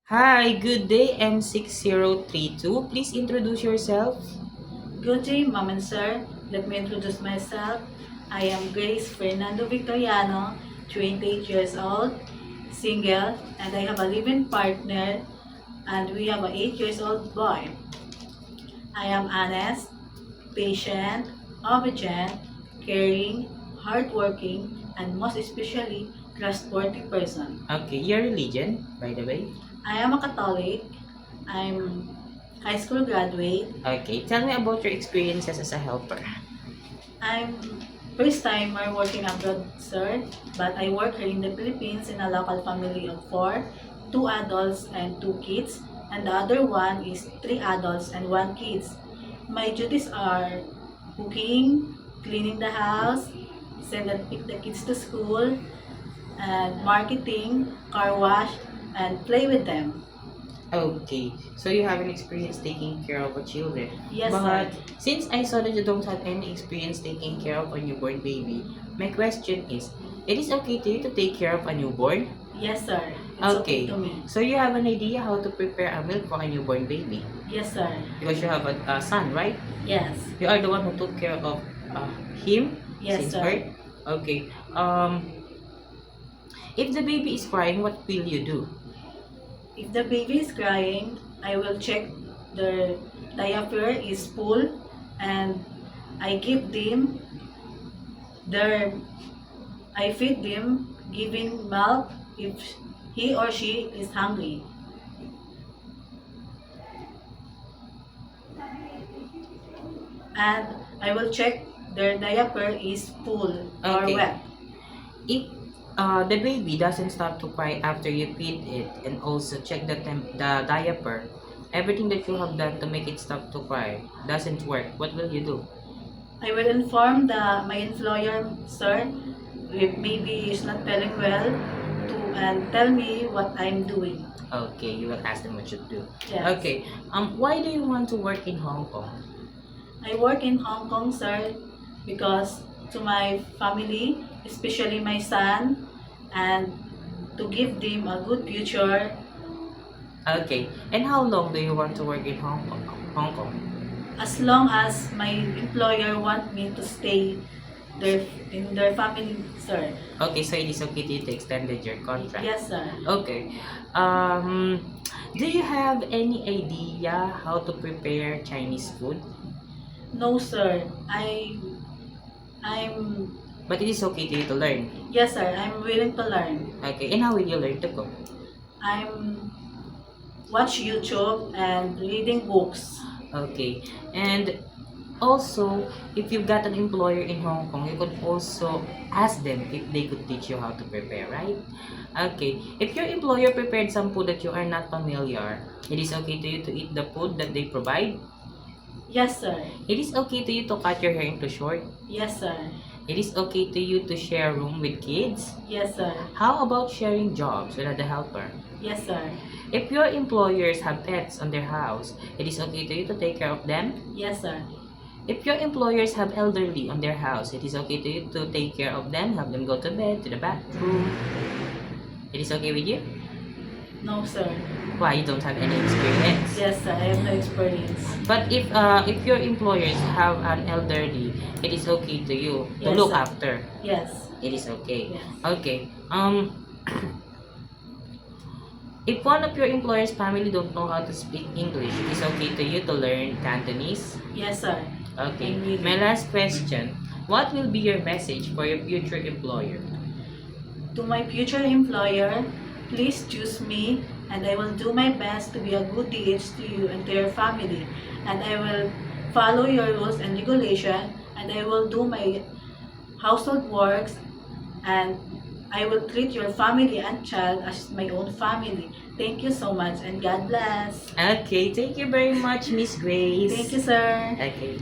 Hi, good day M6032. Please introduce yourself. Good day, Ma'am and Sir. Let me introduce myself. I am Grace Fernando Victoriano, 28 years old, single, and I have a living partner, and we have an 8 years old boy. I am honest, patient, obedient, caring, hardworking, and most especially, trustworthy person. Okay, your religion, by the way. I am a Catholic. I'm high school graduate. Okay, tell me about your experiences as a helper. I'm first timer working abroad, sir, but I work here in the Philippines in a local family of four, two adults and two kids, and the other one is three adults and one kids. My duties are cooking, cleaning the house, send and pick the kids to school, and marketing, car wash, and play with them. Okay, so you have an experience taking care of a children. Yes, But sir. since I saw that you don't have any experience taking care of a newborn baby, my question is, it is okay to you to take care of a newborn? Yes, sir. It's okay Okay, to me. so you have an idea how to prepare a milk for a newborn baby? Yes, sir. Because you have a son, right? Yes. You are the one who took care of him Yes, since sir. birth? Okay. If the baby is crying, what will you do? If the baby is crying, I will check their diaper is full and I give them their I feed them giving milk if he or she is hungry. And I will check their diaper is full or Okay. wet. If the baby doesn't stop to cry after you feed it and also check the diaper, everything that you have done to make it stop to cry doesn't work, what will you do? I will inform my employer, sir, if maybe he's not feeling well, to and tell me what I'm doing. Okay, you will ask them what you do. Yes. Okay. Why do you want to work in Hong Kong? I work in Hong Kong, sir, because to my family, especially my son, and to give them a good future. Okay. And how long do you want to work in Hong Kong? Hong Kong. As long as my employer want me to stay in their family, sir. Okay, so it is okay to extended your contract. Yes, sir. Okay. Um, do you have any idea how to prepare Chinese food? No, sir. I'm But it is okay to you to learn. yes, sir. I'm willing to learn. Okay, and how will you learn to cook? I'm watch YouTube and reading books. Okay, and also, if you've got an employer in Hong Kong, you could also ask them if they could teach you how to prepare, right? Okay, if your employer prepared some food that you are not familiar, it is okay to you to eat the food that they provide. Yes, sir. It is okay to you to cut your hair into short. Yes, sir. It is okay to you to share room with kids. Yes, sir. How about sharing jobs with other helper? Yes, sir. If your employers have pets on their house, it is okay to you to take care of them. Yes, sir. If your employers have elderly on their house, it is okay to you to take care of them, have them go to bed, to the bathroom. It is okay with you? No, sir. Why, you don't have any experience? Yes, sir. I have no experience. But if your employers have an elderly, it is okay to you to Yes, look sir. after. Yes. It is okay. Yes. Okay. If one of your employer's family don't know how to speak English, it is okay to you to learn Cantonese. Yes, sir. Okay. I'm willing. My last question. What will be your message for your future employer? To my future employer, please choose me and I will do my best to be a good DH to you and to your family. And I will follow your rules and regulation and I will do my household works and I will treat your family and child as my own family. Thank you so much and God bless. Okay, thank you very much, Miss Grace. Thank you, sir. Okay.